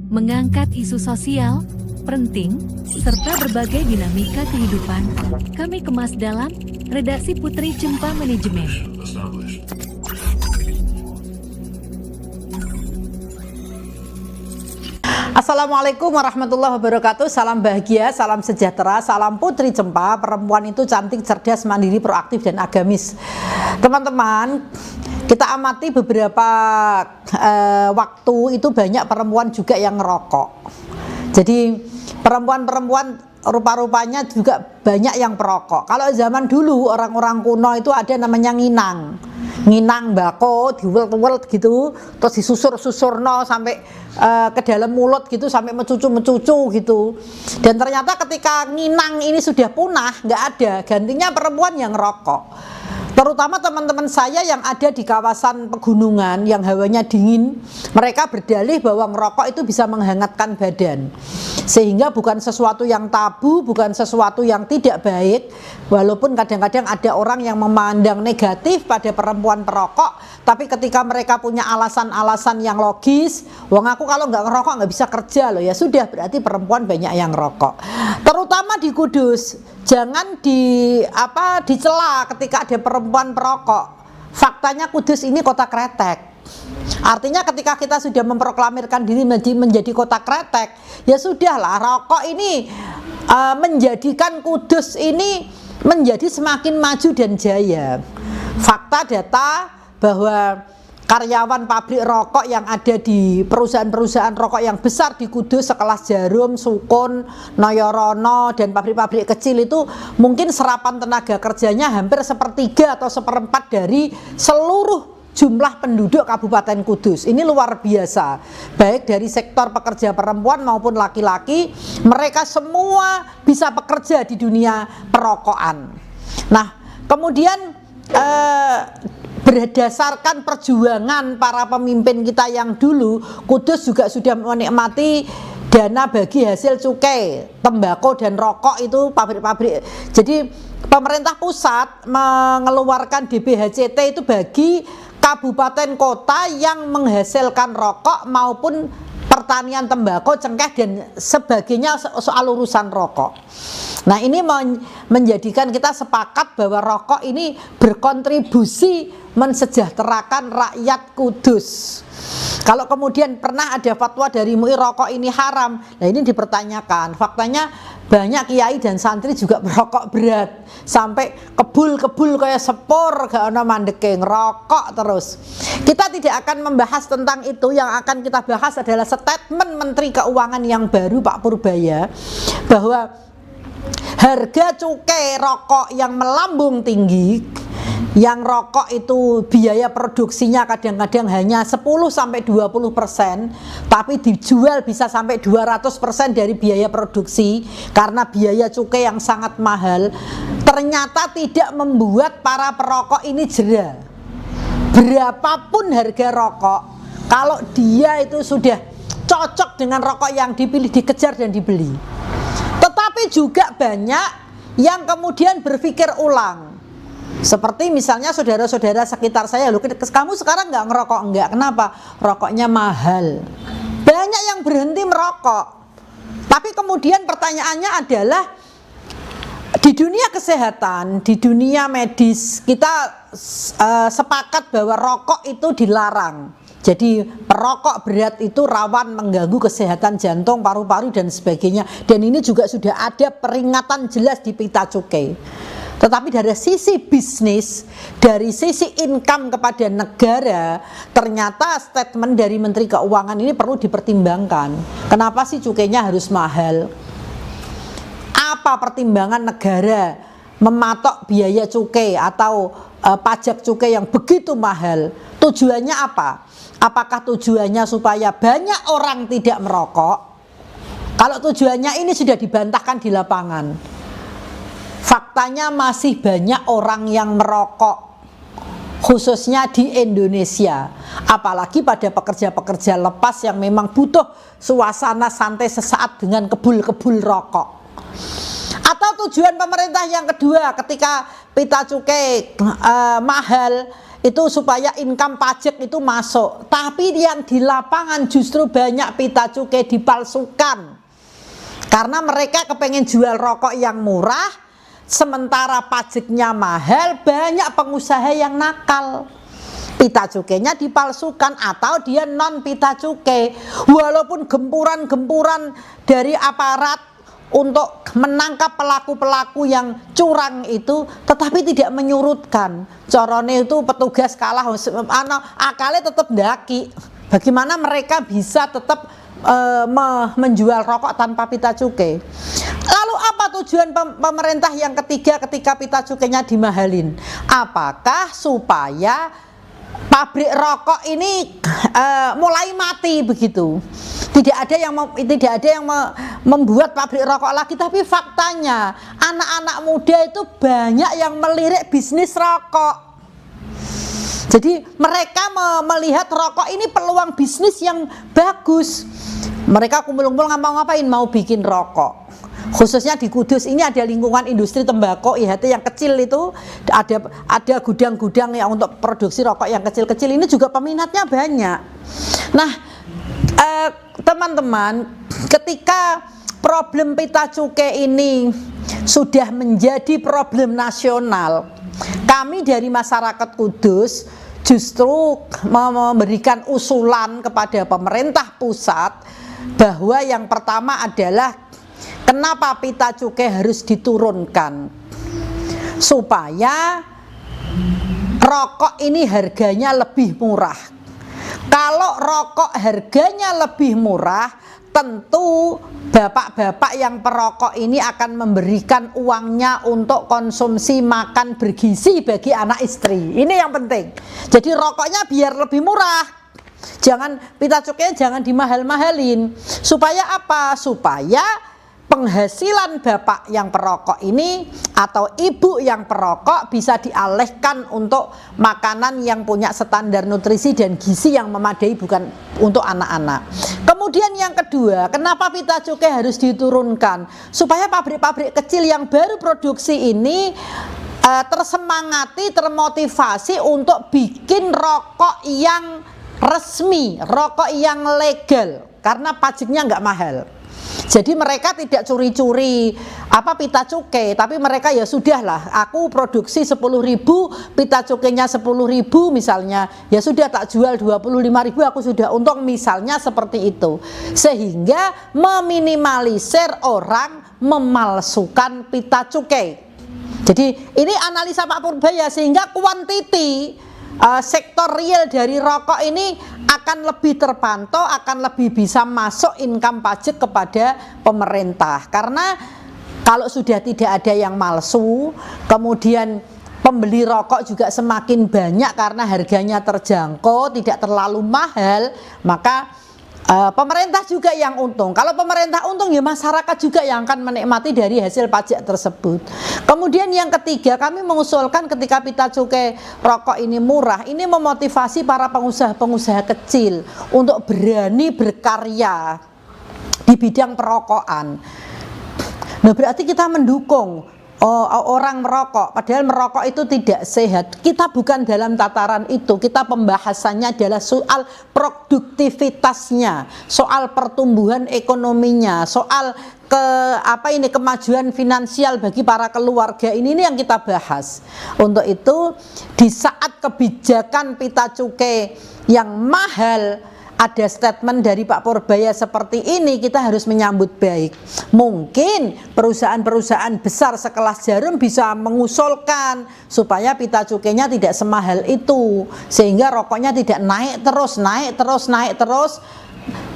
mengangkat isu sosial, penting, serta berbagai dinamika kehidupan. Kami kemas dalam Redaksi Putri Cempa Manajemen. Assalamualaikum warahmatullahi wabarakatuh. Salam bahagia, salam sejahtera, salam Putri Cempa. Perempuan itu cantik, cerdas, mandiri, proaktif, dan agamis. Teman-teman, kita amati beberapa waktu itu banyak perempuan juga yang ngerokok. Jadi perempuan-perempuan rupa-rupanya juga banyak yang perokok. Kalau zaman dulu orang-orang kuno itu ada namanya nginang bako, diwelt-welt gitu, terus disusur-susur sampai ke dalam mulut gitu, sampai mencucu gitu. Dan ternyata ketika nginang ini sudah punah, nggak ada, gantinya perempuan yang ngerokok. Terutama teman-teman saya yang ada di kawasan pegunungan yang hawanya dingin, mereka berdalih bahwa ngerokok itu bisa menghangatkan badan. Sehingga bukan sesuatu yang tabu, bukan sesuatu yang tidak baik. Walaupun kadang-kadang ada orang yang memandang negatif pada perempuan perokok, tapi ketika mereka punya alasan-alasan yang logis, wong aku kalau nggak ngerokok nggak bisa kerja loh, ya sudah, berarti perempuan banyak yang ngerokok. Terutama di Kudus, jangan dicela ketika ada perempuan perokok. Faktanya Kudus ini kota kretek. Artinya ketika kita sudah memproklamirkan diri menjadi kota kretek, ya sudahlah, rokok ini menjadikan Kudus ini menjadi semakin maju dan jaya. Fakta data bahwa karyawan pabrik rokok yang ada di perusahaan-perusahaan rokok yang besar di Kudus sekelas Jarum, Sukun, Noyorono, dan pabrik-pabrik kecil itu mungkin serapan tenaga kerjanya hampir sepertiga atau seperempat dari seluruh jumlah penduduk Kabupaten Kudus. Ini luar biasa. Baik dari sektor pekerja perempuan maupun laki-laki, mereka semua bisa bekerja di dunia perokokan. Nah, kemudian berdasarkan perjuangan para pemimpin kita yang dulu, Kudus juga sudah menikmati dana bagi hasil cukai, tembakau dan rokok itu pabrik-pabrik. Jadi pemerintah pusat mengeluarkan DBHCT itu bagi kabupaten kota yang menghasilkan rokok maupun pertanian tembakau, cengkeh dan sebagainya soal urusan rokok. Nah, ini menjadikan kita sepakat bahwa rokok ini berkontribusi mensejahterakan rakyat Kudus. Kalau kemudian pernah ada fatwa dari MUI rokok ini haram, nah ini dipertanyakan. Faktanya banyak kiai dan santri juga merokok berat, sampai kebul-kebul kayak sepur, gak ada mandeke, ngerokok terus. Kita tidak akan membahas tentang itu. Yang akan kita bahas adalah statement Menteri Keuangan yang baru, Pak Purbaya, bahwa harga cukai rokok yang melambung tinggi, yang rokok itu biaya produksinya kadang-kadang hanya 10-20%, tapi dijual bisa sampai 200% dari biaya produksi karena biaya cukai yang sangat mahal, ternyata tidak membuat para perokok ini jera. Berapapun harga rokok, kalau dia itu sudah cocok dengan rokok yang dipilih, dikejar dan dibeli. Tetapi juga banyak yang kemudian berpikir ulang. Seperti misalnya saudara-saudara sekitar saya, loh, kamu sekarang nggak ngerokok? Enggak, kenapa? Rokoknya mahal. Banyak yang berhenti merokok. Tapi kemudian pertanyaannya adalah, di dunia kesehatan, di dunia medis, kita sepakat bahwa rokok itu dilarang. Jadi perokok berat itu rawan mengganggu kesehatan jantung, paru-paru dan sebagainya. Dan ini juga sudah ada peringatan jelas di pita cukai. Tetapi dari sisi bisnis, dari sisi income kepada negara, ternyata statement dari Menteri Keuangan ini perlu dipertimbangkan. Kenapa sih cukainya harus mahal? Apa pertimbangan negara mematok biaya cukai atau pajak cukai yang begitu mahal? Tujuannya apa? Apakah tujuannya supaya banyak orang tidak merokok? Kalau tujuannya ini sudah dibantahkan di lapangan. Faktanya masih banyak orang yang merokok, khususnya di Indonesia. Apalagi pada pekerja-pekerja lepas yang memang butuh suasana santai sesaat dengan kebul-kebul rokok. Atau tujuan pemerintah yang kedua, ketika pita cukai mahal, itu supaya income pajak itu masuk. Tapi yang di lapangan justru banyak pita cukai dipalsukan. Karena mereka kepengen jual rokok yang murah, sementara pajaknya mahal, banyak pengusaha yang nakal. Pita cukainya dipalsukan atau dia non pita cukai. Walaupun gempuran-gempuran dari aparat untuk menangkap pelaku-pelaku yang curang itu, tetapi tidak menyurutkan. Corone itu petugas kalah, akalnya tetap daki. Bagaimana mereka bisa tetap menjual rokok tanpa pita cukai? Lalu apa tujuan pemerintah yang ketiga ketika pita cukainya dimahalin? Apakah supaya pabrik rokok ini mulai mati begitu? Tidak ada yang membuat pabrik rokok lagi, tapi faktanya anak-anak muda itu banyak yang melirik bisnis rokok. Jadi mereka melihat rokok ini peluang bisnis yang bagus. Mereka kumpul-kumpul ngapain? Mau bikin rokok. Khususnya di Kudus ini ada lingkungan industri tembakau IHT yang kecil itu, ada gudang-gudang yang untuk produksi rokok yang kecil-kecil ini juga peminatnya banyak. Nah, teman-teman, ketika problem pita cukai ini sudah menjadi problem nasional, kami dari masyarakat Kudus justru memberikan usulan kepada pemerintah pusat bahwa yang pertama adalah kenapa pita cukai harus diturunkan, supaya rokok ini harganya lebih murah. Kalau rokok harganya lebih murah, tentu bapak-bapak yang perokok ini akan memberikan uangnya untuk konsumsi makan bergizi bagi anak istri. Ini yang penting. Jadi rokoknya biar lebih murah. Jangan pita cukainya jangan dimahal-mahalin. Supaya apa? Supaya penghasilan bapak yang perokok ini atau ibu yang perokok bisa dialihkan untuk makanan yang punya standar nutrisi dan gizi yang memadai, bukan untuk anak-anak. Kemudian yang kedua, kenapa pita cukai harus diturunkan? Supaya pabrik-pabrik kecil yang baru produksi ini tersemangati, termotivasi untuk bikin rokok yang resmi, rokok yang legal, karena pajaknya nggak mahal. Jadi mereka tidak curi-curi pita cukai, tapi mereka ya sudahlah, aku produksi 10.000, pita cukainya 10.000 misalnya, ya sudah tak jual 25.000, aku sudah untung, misalnya seperti itu. Sehingga meminimalisir orang memalsukan pita cukai. Jadi ini analisa Pak Purbaya, sehingga kuantiti sektor real dari rokok ini akan lebih terpantau, akan lebih bisa masuk income pajak kepada pemerintah. Karena kalau sudah tidak ada yang malsu, kemudian pembeli rokok juga semakin banyak karena harganya terjangkau, tidak terlalu mahal, maka pemerintah juga yang untung. Kalau pemerintah untung, ya masyarakat juga yang akan menikmati dari hasil pajak tersebut. Kemudian yang ketiga, kami mengusulkan ketika pita cukai rokok ini murah, ini memotivasi para pengusaha-pengusaha kecil untuk berani berkarya di bidang perokokan. Nah, berarti kita mendukung orang merokok, padahal merokok itu tidak sehat. Kita bukan dalam tataran itu, kita pembahasannya adalah soal produktivitasnya, soal pertumbuhan ekonominya, soal kemajuan finansial bagi para keluarga. Ini yang kita bahas. Untuk itu, di saat kebijakan pita cukai yang mahal, ada statement dari Pak Purbaya seperti ini, kita harus menyambut baik. Mungkin perusahaan-perusahaan besar sekelas Jarum bisa mengusulkan supaya pita cukainya tidak semahal itu, sehingga rokoknya tidak naik terus.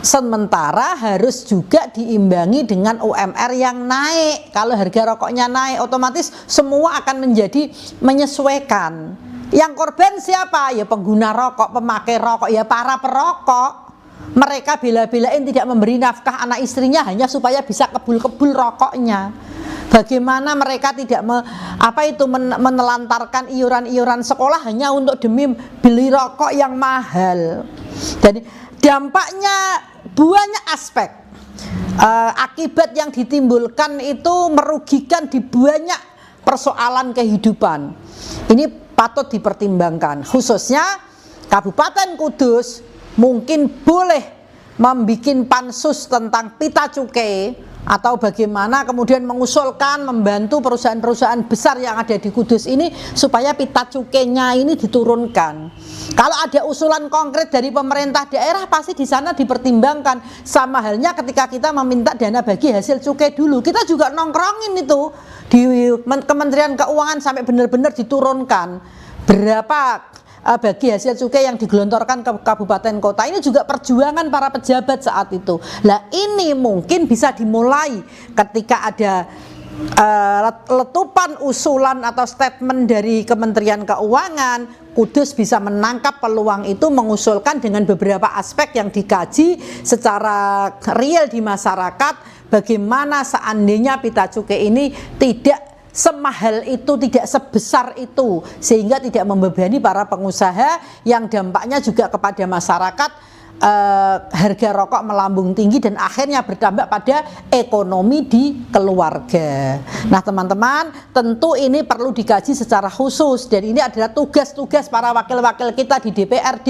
Sementara harus juga diimbangi dengan UMR yang naik. Kalau harga rokoknya naik, otomatis semua akan menjadi menyesuaikan. Yang korban siapa? Ya pengguna rokok, pemakai rokok, ya para perokok. Mereka bela-belain tidak memberi nafkah anak istrinya hanya supaya bisa kebul-kebul rokoknya. Bagaimana mereka tidak menelantarkan iuran-iuran sekolah hanya untuk demi beli rokok yang mahal. Jadi dampaknya banyak aspek. Akibat yang ditimbulkan itu merugikan di banyak persoalan kehidupan. Ini patut dipertimbangkan. Khususnya Kabupaten Kudus mungkin boleh membuat pansus tentang pita cukai, atau bagaimana kemudian mengusulkan membantu perusahaan-perusahaan besar yang ada di Kudus ini supaya pita cukainya ini diturunkan. Kalau ada usulan konkret dari pemerintah daerah pasti di sana dipertimbangkan. Sama halnya ketika kita meminta dana bagi hasil cukai dulu, kita juga nongkrongin itu di Kementerian Keuangan sampai benar-benar diturunkan berapa bagi hasil cukai yang digelontorkan ke kabupaten kota. Ini juga perjuangan para pejabat saat itu. Nah, ini mungkin bisa dimulai ketika ada letupan usulan atau statement dari Kementerian Keuangan. Kudus bisa menangkap peluang itu, mengusulkan dengan beberapa aspek yang dikaji secara real di masyarakat, bagaimana seandainya pita cukai ini tidak semahal itu, tidak sebesar itu, sehingga tidak membebani para pengusaha yang dampaknya juga kepada masyarakat. Harga rokok melambung tinggi dan akhirnya berdampak pada ekonomi di keluarga. Nah teman-teman, tentu ini perlu dikaji secara khusus, dan ini adalah tugas-tugas para wakil-wakil kita di DPRD,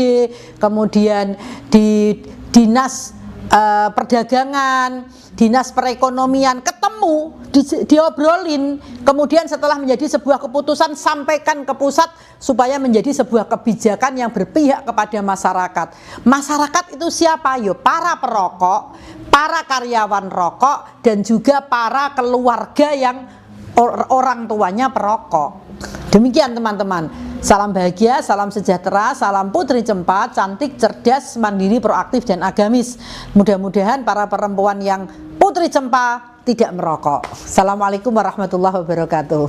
kemudian di Dinas Perdagangan, Dinas Perekonomian, ketemu, diobrolin, kemudian setelah menjadi sebuah keputusan sampaikan ke pusat supaya menjadi sebuah kebijakan yang berpihak kepada masyarakat. Masyarakat itu siapa? Yo, para perokok, para karyawan rokok, dan juga para keluarga yang orang tuanya perokok. Demikian teman-teman. Salam bahagia, salam sejahtera, salam Putri Cempa, cantik, cerdas, mandiri, proaktif, dan agamis. Mudah-mudahan para perempuan yang Putri Cempa tidak merokok. Assalamualaikum warahmatullahi wabarakatuh.